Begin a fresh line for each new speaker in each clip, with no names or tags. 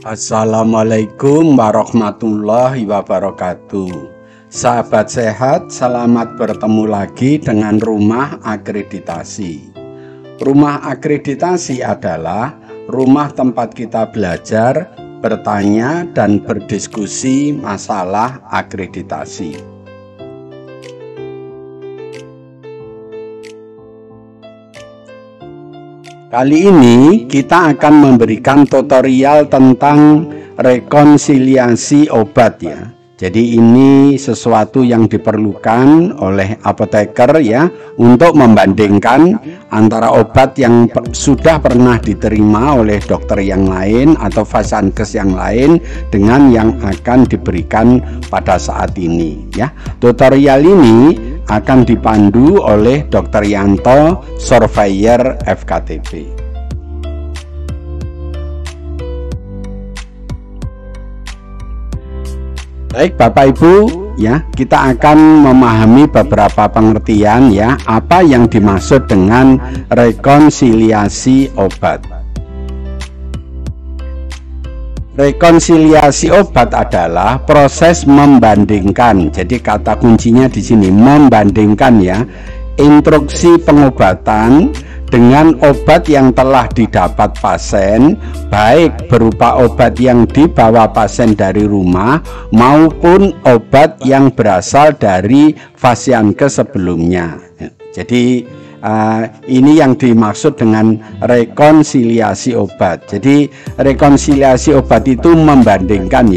Assalamualaikum warahmatullahi wabarakatuh. Sahabat sehat, selamat bertemu lagi dengan Rumah Akreditasi. Rumah Akreditasi adalah rumah tempat kita belajar, bertanya, dan berdiskusi masalah akreditasi. Kali ini kita akan memberikan tutorial tentang rekonsiliasi obat ya. Jadi ini sesuatu yang diperlukan oleh apoteker ya, untuk membandingkan antara obat yang sudah pernah diterima oleh dokter yang lain atau vaskes yang lain dengan yang akan diberikan pada saat ini ya. Tutorial ini akan dipandu oleh Dr. Yanto, Surveyor FKTP. Baik Bapak Ibu ya, kita akan memahami beberapa pengertian ya, apa yang dimaksud dengan rekonsiliasi obat. Rekonsiliasi obat adalah proses membandingkan. Jadi kata kuncinya di sini membandingkan ya, instruksi pengobatan dengan obat yang telah didapat pasien, baik berupa obat yang dibawa pasien dari rumah maupun obat yang berasal dari vaskes sebelumnya. Jadi ini yang dimaksud dengan rekonsiliasi obat. Jadi rekonsiliasi obat itu membandingkan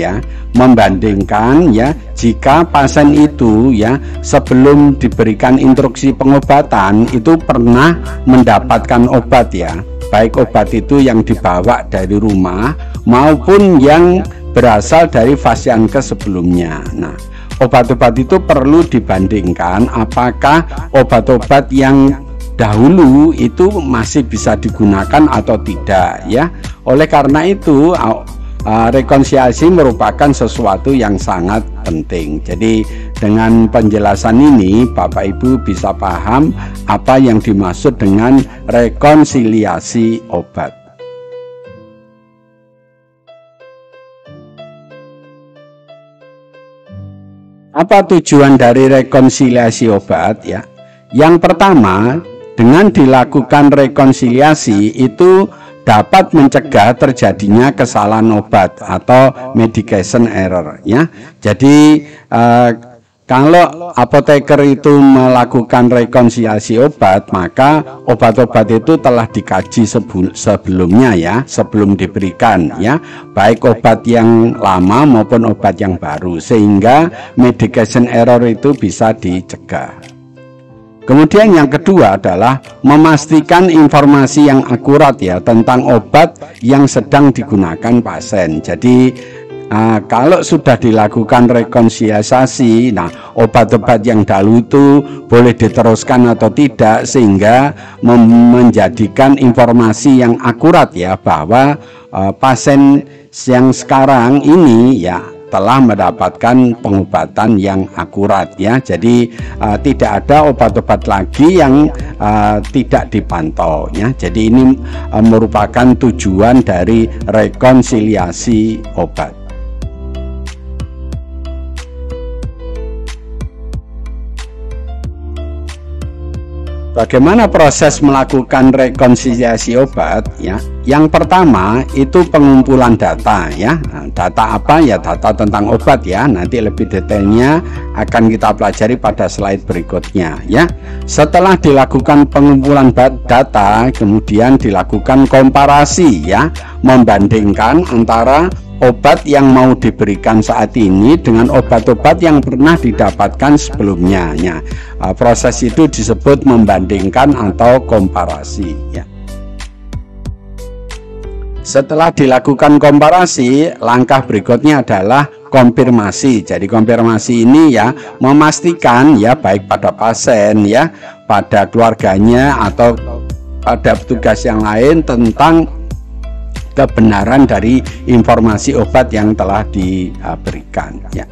ya, jika pasien itu ya sebelum diberikan instruksi pengobatan itu pernah mendapatkan obat ya, baik obat itu yang dibawa dari rumah maupun yang berasal dari vaskes sebelumnya. Nah, obat-obat itu perlu dibandingkan apakah obat-obat yang dahulu itu masih bisa digunakan atau tidak ya. Oleh karena itu rekonsiliasi merupakan sesuatu yang sangat penting. Jadi dengan penjelasan ini Bapak Ibu bisa paham apa yang dimaksud dengan rekonsiliasi obat. Apa tujuan dari rekonsiliasi obat ya? Yang pertama, dengan dilakukan rekonsiliasi itu dapat mencegah terjadinya kesalahan obat atau medication error ya. Jadi kalau apoteker itu melakukan rekonsiliasi obat, maka obat-obat itu telah dikaji sebelumnya ya, sebelum diberikan ya, baik obat yang lama maupun obat yang baru, sehingga medication error itu bisa dicegah. Kemudian yang kedua adalah memastikan informasi yang akurat ya tentang obat yang sedang digunakan pasien. Jadi kalau sudah dilakukan rekonsiliasi, nah obat-obat yang dahulu itu boleh diteruskan atau tidak, sehingga menjadikan informasi yang akurat ya bahwa pasien yang sekarang ini ya telah mendapatkan pengobatan yang akurat ya. Jadi tidak ada obat-obat lagi yang tidak dipantau ya. Jadi ini merupakan tujuan dari rekonsiliasi obat. Bagaimana proses melakukan rekonsiliasi obat ya? Yang pertama itu pengumpulan data ya. Data apa ya? Data tentang obat ya. Nanti lebih detailnya akan kita pelajari pada slide berikutnya ya. Setelah dilakukan pengumpulan data, kemudian dilakukan komparasi ya, membandingkan antara obat yang mau diberikan saat ini dengan obat-obat yang pernah didapatkan sebelumnya ya. Proses itu disebut membandingkan atau komparasi ya. Setelah dilakukan komparasi, langkah berikutnya adalah konfirmasi. Jadi konfirmasi ini ya memastikan ya, baik pada pasien ya, pada keluarganya atau pada petugas yang lain tentang kebenaran dari informasi obat yang telah diberikan ya.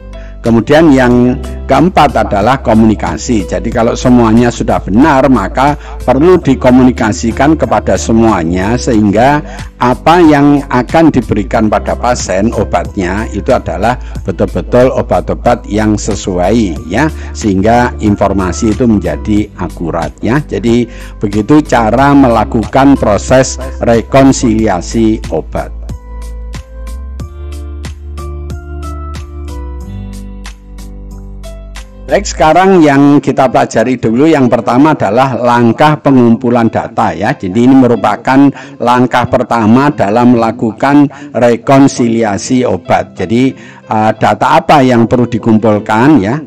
Kemudian yang keempat adalah komunikasi. Jadi kalau semuanya sudah benar, maka perlu dikomunikasikan kepada semuanya sehingga apa yang akan diberikan pada pasien obatnya itu adalah betul-betul obat-obat yang sesuai ya, sehingga informasi itu menjadi akurat ya. Jadi begitu cara melakukan proses rekonsiliasi obat. Baik, sekarang yang kita pelajari dulu yang pertama adalah langkah pengumpulan data ya. Jadi ini merupakan langkah pertama dalam melakukan rekonsiliasi obat. Jadi data apa yang perlu dikumpulkan ya?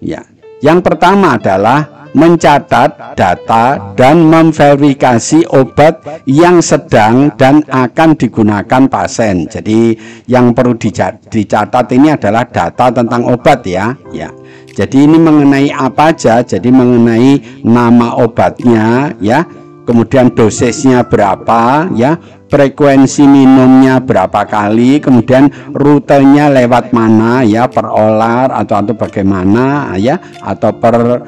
Ya. Yang pertama adalah mencatat data dan memverifikasi obat yang sedang dan akan digunakan pasien. Jadi yang perlu dicatat ini adalah data tentang obat ya. Ya. Jadi ini mengenai apa aja? Jadi mengenai nama obatnya ya, kemudian dosisnya berapa ya, frekuensi minumnya berapa kali, kemudian rutenya lewat mana ya, per olar atau bagaimana ya, atau per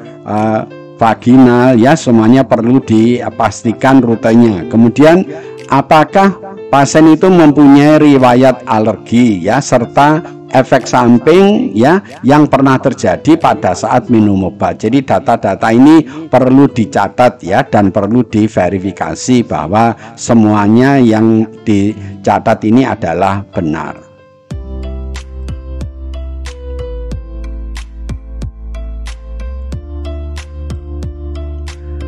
vaginal ya, semuanya perlu dipastikan rutenya. Kemudian apakah pasien itu mempunyai riwayat alergi ya, serta efek samping ya yang pernah terjadi pada saat minum obat. Jadi data-data ini perlu dicatat ya, dan perlu diverifikasi bahwa semuanya yang dicatat ini adalah benar.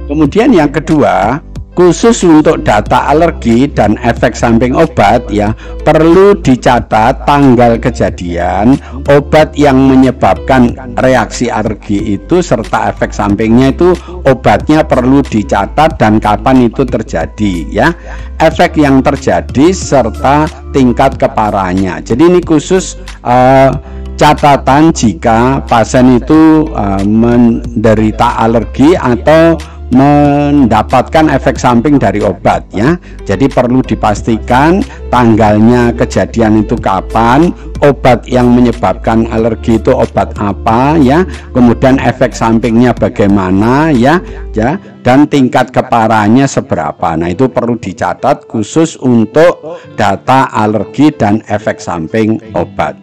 Kemudian yang kedua, khusus untuk data alergi dan efek samping obat ya, perlu dicatat tanggal kejadian obat yang menyebabkan reaksi alergi itu serta efek sampingnya itu, obatnya perlu dicatat dan kapan itu terjadi ya, efek yang terjadi serta tingkat keparahannya. Jadi ini khusus catatan jika pasien itu menderita alergi atau mendapatkan efek samping dari obat ya. Jadi perlu dipastikan tanggalnya kejadian itu kapan, obat yang menyebabkan alergi itu obat apa ya, kemudian efek sampingnya bagaimana ya, dan tingkat keparahannya seberapa. Nah itu perlu dicatat khusus untuk data alergi dan efek samping obat.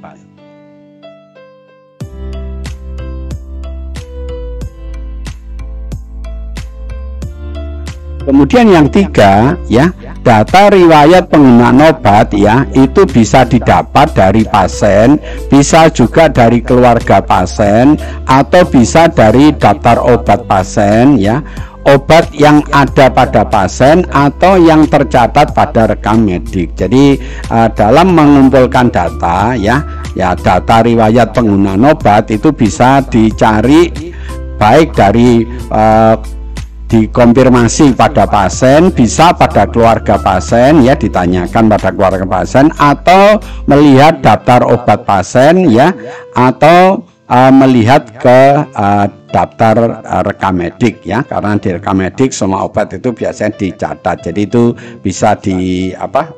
Kemudian yang tiga ya, data riwayat penggunaan obat ya, itu bisa didapat dari pasien, bisa juga dari keluarga pasien, atau bisa dari daftar obat pasien ya, obat yang ada pada pasien atau yang tercatat pada rekam medik. Jadi dalam mengumpulkan data ya, data riwayat penggunaan obat itu bisa dicari baik dari dikonfirmasi pada pasien, bisa pada keluarga pasien ya, ditanyakan pada keluarga pasien, atau melihat daftar obat pasien ya, atau melihat ke daftar rekam medik ya, karena di rekam medik semua obat itu biasanya dicatat. Jadi itu bisa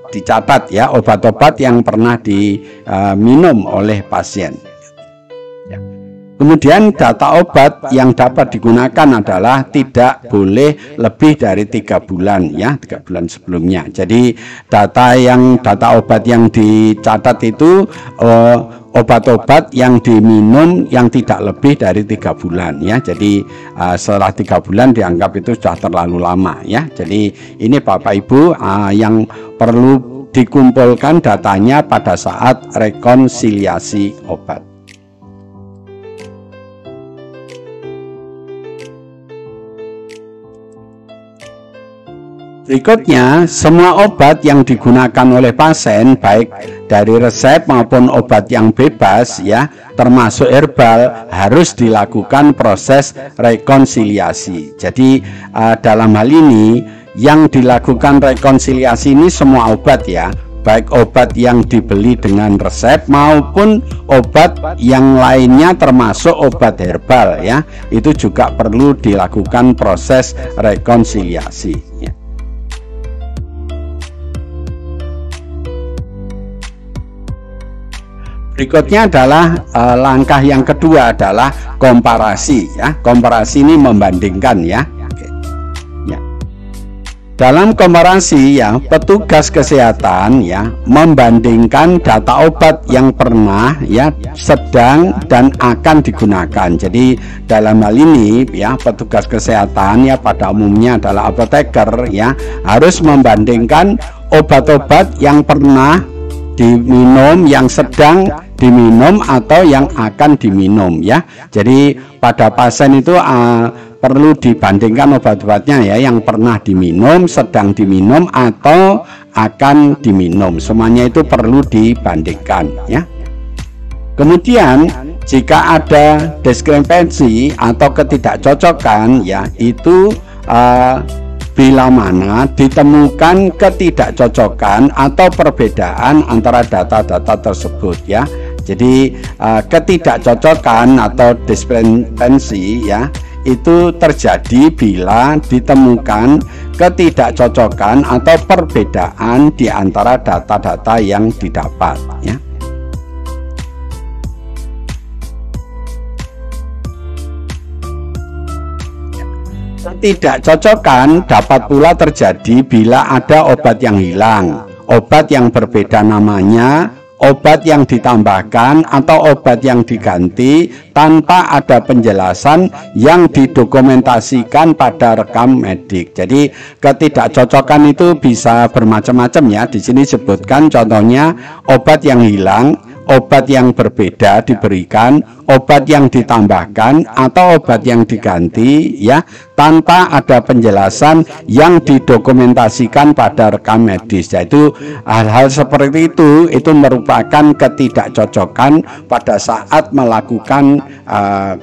dicatat ya, obat-obat yang pernah diminum oleh pasien. Kemudian data obat yang dapat digunakan adalah tidak boleh lebih dari 3 bulan ya, 3 bulan sebelumnya. Jadi data obat yang dicatat itu obat-obat yang diminum yang tidak lebih dari 3 bulan ya. Jadi setelah 3 bulan dianggap itu sudah terlalu lama ya. Jadi ini Bapak Ibu yang perlu dikumpulkan datanya pada saat rekonsiliasi obat. Berikutnya, semua obat yang digunakan oleh pasien baik dari resep maupun obat yang bebas ya, termasuk herbal, harus dilakukan proses rekonsiliasi. Jadi dalam hal ini yang dilakukan rekonsiliasi ini semua obat ya, baik obat yang dibeli dengan resep maupun obat yang lainnya termasuk obat herbal ya, itu juga perlu dilakukan proses rekonsiliasi ya. Berikutnya adalah langkah yang kedua adalah komparasi ya. Komparasi ini membandingkan ya. Oke. Ya. Dalam komparasi ya, petugas kesehatan ya membandingkan data obat yang pernah ya, sedang dan akan digunakan. Jadi dalam hal ini ya, petugas kesehatan ya pada umumnya adalah apoteker ya, harus membandingkan obat-obat yang pernah diminum, yang sedang diminum atau yang akan diminum ya. Jadi pada pasien itu perlu dibandingkan obat-obatnya ya, yang pernah diminum, sedang diminum atau akan diminum. Semuanya itu perlu dibandingkan ya. Kemudian jika ada diskrepansi atau ketidakcocokan ya, itu bila mana ditemukan ketidakcocokan atau perbedaan antara data-data tersebut ya. Jadi ketidakcocokan atau diskrepansi ya, itu terjadi bila ditemukan ketidakcocokan atau perbedaan di antara data-data yang didapat ya. Ketidakcocokan dapat pula terjadi bila ada obat yang hilang, obat yang berbeda namanya, obat yang ditambahkan atau obat yang diganti tanpa ada penjelasan yang didokumentasikan pada rekam medik. Jadi ketidakcocokan itu bisa bermacam-macam ya. Di sini sebutkan contohnya obat yang hilang, obat yang berbeda diberikan, obat yang ditambahkan atau obat yang diganti ya, tanpa ada penjelasan yang didokumentasikan pada rekam medis. Yaitu hal-hal seperti itu merupakan ketidakcocokan pada saat melakukan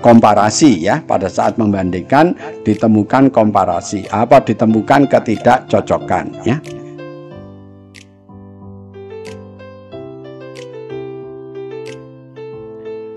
komparasi ya, pada saat membandingkan ditemukan komparasi ditemukan ketidakcocokan ya.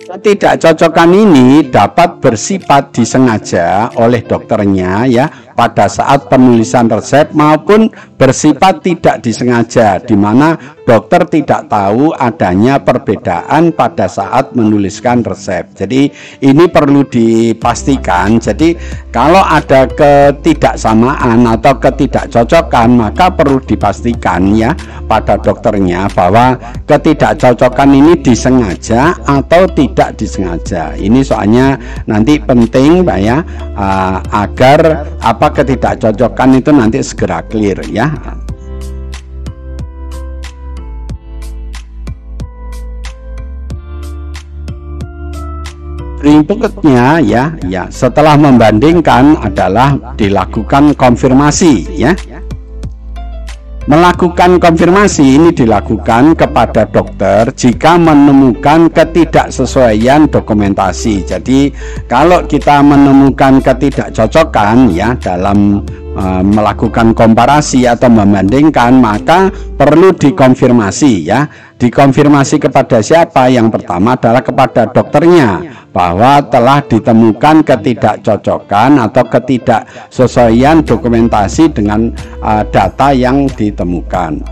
Ketidakcocokan ini dapat bersifat disengaja oleh dokternya ya pada saat penulisan resep, maupun bersifat tidak disengaja di mana dokter tidak tahu adanya perbedaan pada saat menuliskan resep. Jadi ini perlu dipastikan. Jadi kalau ada ketidaksamaan atau ketidakcocokan, maka perlu dipastikan ya pada dokternya bahwa ketidakcocokan ini disengaja atau tidak disengaja. Ini soalnya nanti penting Pak ya, agar ketidakcocokan itu nanti segera clear ya. Berikutnya ya, setelah membandingkan adalah dilakukan konfirmasi ya. Melakukan konfirmasi ini dilakukan kepada dokter jika menemukan ketidaksesuaian dokumentasi. Jadi kalau kita menemukan ketidakcocokan ya dalam melakukan komparasi atau membandingkan, maka perlu dikonfirmasi ya. Dikonfirmasi kepada siapa? Yang pertama adalah kepada dokternya, bahwa telah ditemukan ketidakcocokan atau ketidaksesuaian dokumentasi dengan data yang ditemukan.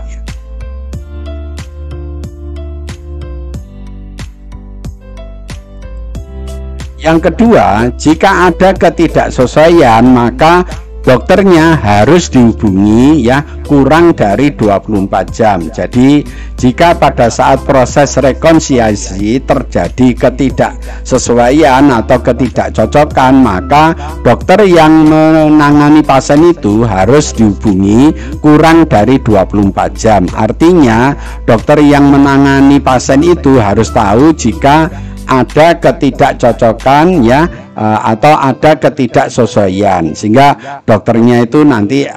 Yang kedua, jika ada ketidaksesuaian, maka dokternya harus dihubungi ya kurang dari 24 jam. Jadi jika pada saat proses rekonsiliasi terjadi ketidaksesuaian atau ketidakcocokan, maka dokter yang menangani pasien itu harus dihubungi kurang dari 24 jam. Artinya dokter yang menangani pasien itu harus tahu jika ada ketidakcocokan ya, atau ada ketidaksesuaian, sehingga dokternya itu nanti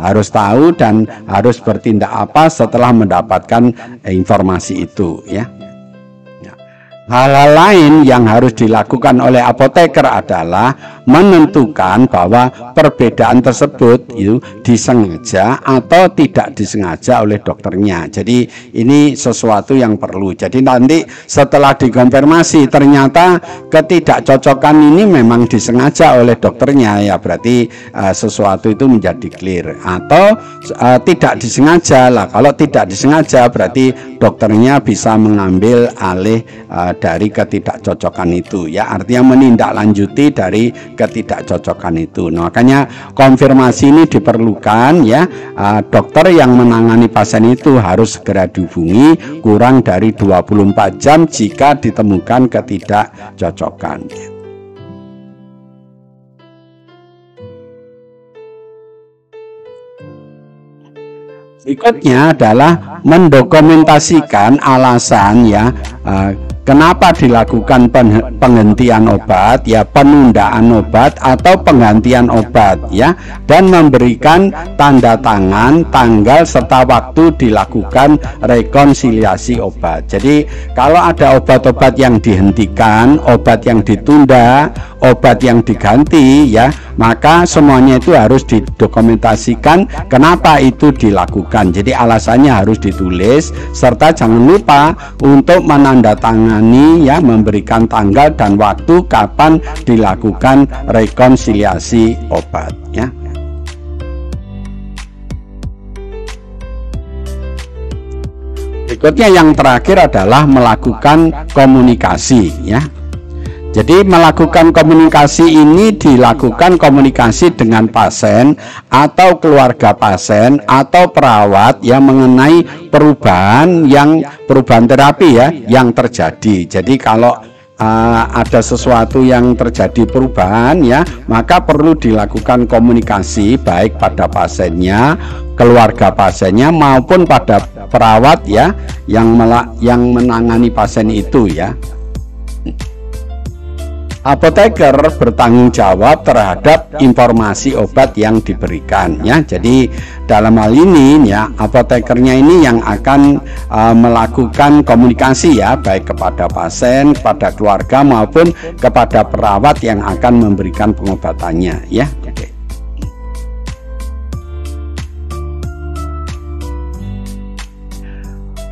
harus tahu dan harus bertindak apa setelah mendapatkan informasi itu ya. Hal-hal lain yang harus dilakukan oleh apoteker adalah menentukan bahwa perbedaan tersebut itu disengaja atau tidak disengaja oleh dokternya. Jadi ini sesuatu yang perlu. Jadi nanti setelah dikonfirmasi ternyata ketidakcocokan ini memang disengaja oleh dokternya, ya berarti sesuatu itu menjadi clear. Atau tidak disengaja lah. Kalau tidak disengaja berarti dokternya bisa mengambil alih dari ketidakcocokan itu, ya artinya menindaklanjuti dari ketidakcocokan itu. Nah, makanya konfirmasi ini diperlukan, ya. Dokter yang menangani pasien itu harus segera dihubungi kurang dari 24 jam jika ditemukan ketidakcocokan. Berikutnya adalah mendokumentasikan alasan, ya, kenapa dilakukan penghentian obat, ya, penundaan obat atau penggantian obat, ya, dan memberikan tanda tangan, tanggal serta waktu dilakukan rekonsiliasi obat. Jadi kalau ada obat-obat yang dihentikan, obat yang ditunda, obat yang diganti, ya, maka semuanya itu harus didokumentasikan kenapa itu dilakukan. Jadi alasannya harus ditulis serta jangan lupa untuk menandatangani, ya, memberikan tanggal dan waktu kapan dilakukan rekonsiliasi obat, ya. Berikutnya yang terakhir adalah melakukan komunikasi, ya. Jadi melakukan komunikasi ini dilakukan komunikasi dengan pasien atau keluarga pasien atau perawat yang mengenai perubahan terapi, ya, yang terjadi. Jadi kalau ada sesuatu yang terjadi perubahan, ya, maka perlu dilakukan komunikasi baik pada pasiennya, keluarga pasiennya maupun pada perawat, ya, yang menangani pasien itu, ya. Apoteker bertanggung jawab terhadap informasi obat yang diberikan, ya. Jadi dalam hal ini, ya, apotekernya ini yang akan melakukan komunikasi, ya, baik kepada pasien, kepada keluarga maupun kepada perawat yang akan memberikan pengobatannya, ya.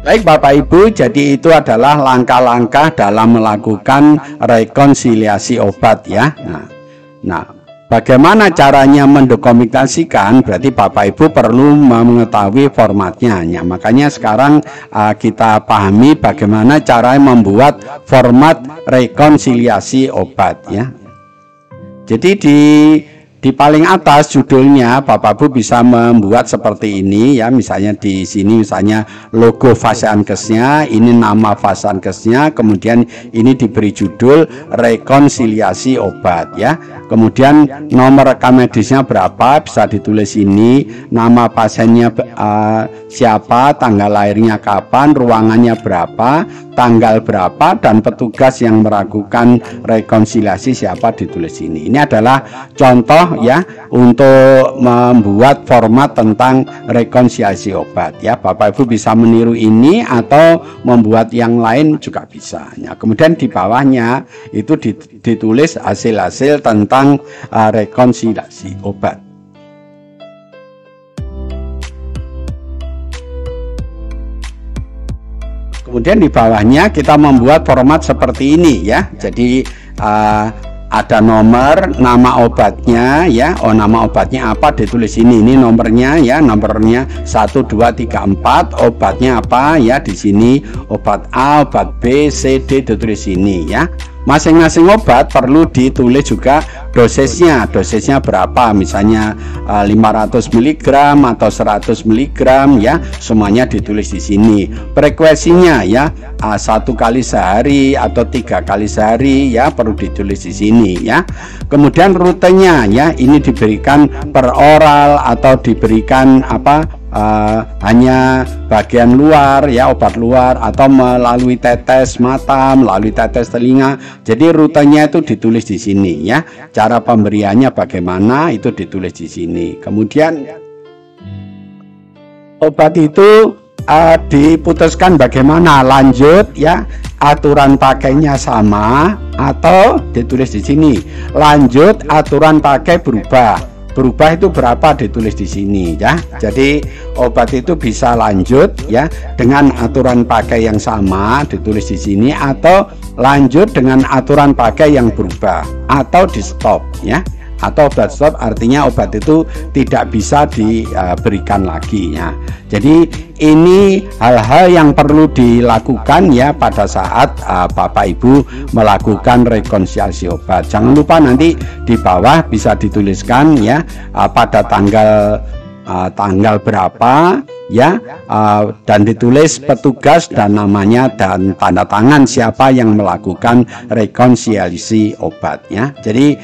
Baik Bapak Ibu, jadi itu adalah langkah-langkah dalam melakukan rekonsiliasi obat, ya. Nah, bagaimana caranya mendokumentasikan? Berarti Bapak Ibu perlu mengetahui formatnya, ya. Makanya sekarang kita pahami bagaimana cara membuat format rekonsiliasi obat, ya. Jadi di paling atas judulnya Bapak Ibu bisa membuat seperti ini, ya, misalnya di sini misalnya logo Fasankesnya, ini nama Fasankesnya, kemudian ini diberi judul rekonsiliasi obat, ya. Kemudian nomor rekam medisnya berapa bisa ditulis ini, nama pasiennya siapa, tanggal lahirnya kapan, ruangannya berapa, tanggal berapa, dan petugas yang melakukan rekonsiliasi siapa ditulis ini. Ini adalah contoh, ya, untuk membuat format tentang rekonsiliasi obat, ya. Bapak Ibu bisa meniru ini atau membuat yang lain juga bisa, ya. Kemudian di bawahnya itu ditulis hasil-hasil tentang rekonsiliasi obat. Kemudian di bawahnya kita membuat format seperti ini, ya. Jadi ada nomor, nama obatnya, ya. Oh, nama obatnya apa ditulis ini nomornya, ya. Nomornya 1 2 3 4, obatnya apa, ya, di sini obat A, obat B, C, D ditulis ini, ya. Masing-masing obat perlu ditulis juga dosisnya berapa, misalnya 500 mg atau 100 mg, ya, semuanya ditulis di sini. Frekuensinya, ya, 1 kali sehari atau 3 kali sehari, ya, perlu ditulis di sini, ya. Kemudian rutenya, ya, ini diberikan per oral atau diberikan hanya bagian luar, ya, obat luar, atau melalui tetes mata, melalui tetes telinga. Jadi rutenya itu ditulis di sini, ya. Cara pemberiannya bagaimana itu ditulis di sini. Kemudian obat itu diputuskan bagaimana lanjut, ya, aturan pakainya sama, atau ditulis di sini lanjut aturan pakai berubah. Berubah itu berapa ditulis di sini ya. Jadi obat itu bisa lanjut ya dengan aturan pakai yang sama ditulis di sini, atau lanjut dengan aturan pakai yang berubah, atau di stop ya. Atau obat stop artinya obat itu tidak bisa diberikan lagi ya. Jadi ini hal-hal yang perlu dilakukan ya pada saat Bapak Ibu melakukan rekonsiliasi obat. Jangan lupa nanti di bawah bisa dituliskan ya pada tanggal berapa ya, dan ditulis petugas dan namanya dan tanda tangan siapa yang melakukan rekonsiliasi obat ya. Jadi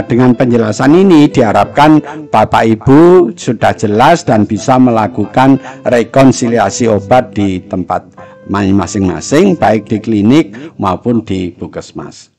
dengan penjelasan ini diharapkan Bapak Ibu sudah jelas dan bisa melakukan rekonsiliasi obat di tempat masing-masing, baik di klinik maupun di puskesmas.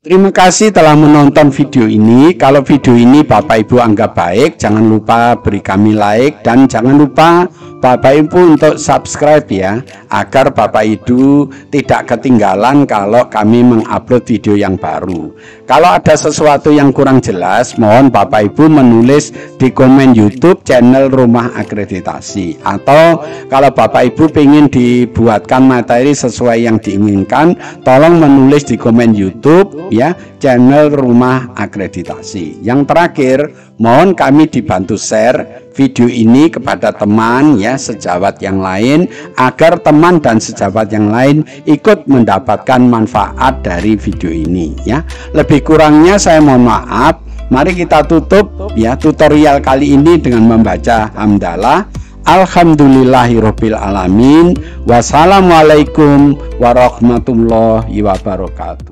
Terima kasih telah menonton video ini. Kalau video ini Bapak Ibu anggap baik, jangan lupa beri kami like, dan jangan lupa Bapak Ibu untuk subscribe ya, agar Bapak Ibu tidak ketinggalan kalau kami mengupload video yang baru. Kalau ada sesuatu yang kurang jelas, mohon Bapak Ibu menulis di komen YouTube channel Rumah Akreditasi, atau kalau Bapak Ibu ingin dibuatkan materi sesuai yang diinginkan, tolong menulis di komen YouTube ya channel Rumah Akreditasi. Yang terakhir, mohon kami dibantu share video ini kepada teman ya, sejawat yang lain, agar teman dan sejawat yang lain ikut mendapatkan manfaat dari video ini ya. Lebih kurangnya saya mohon maaf. Mari kita tutup ya tutorial kali ini dengan membaca hamdalah. Alhamdulillahirabbil alamin. Wassalamualaikum warahmatullahi wabarakatuh.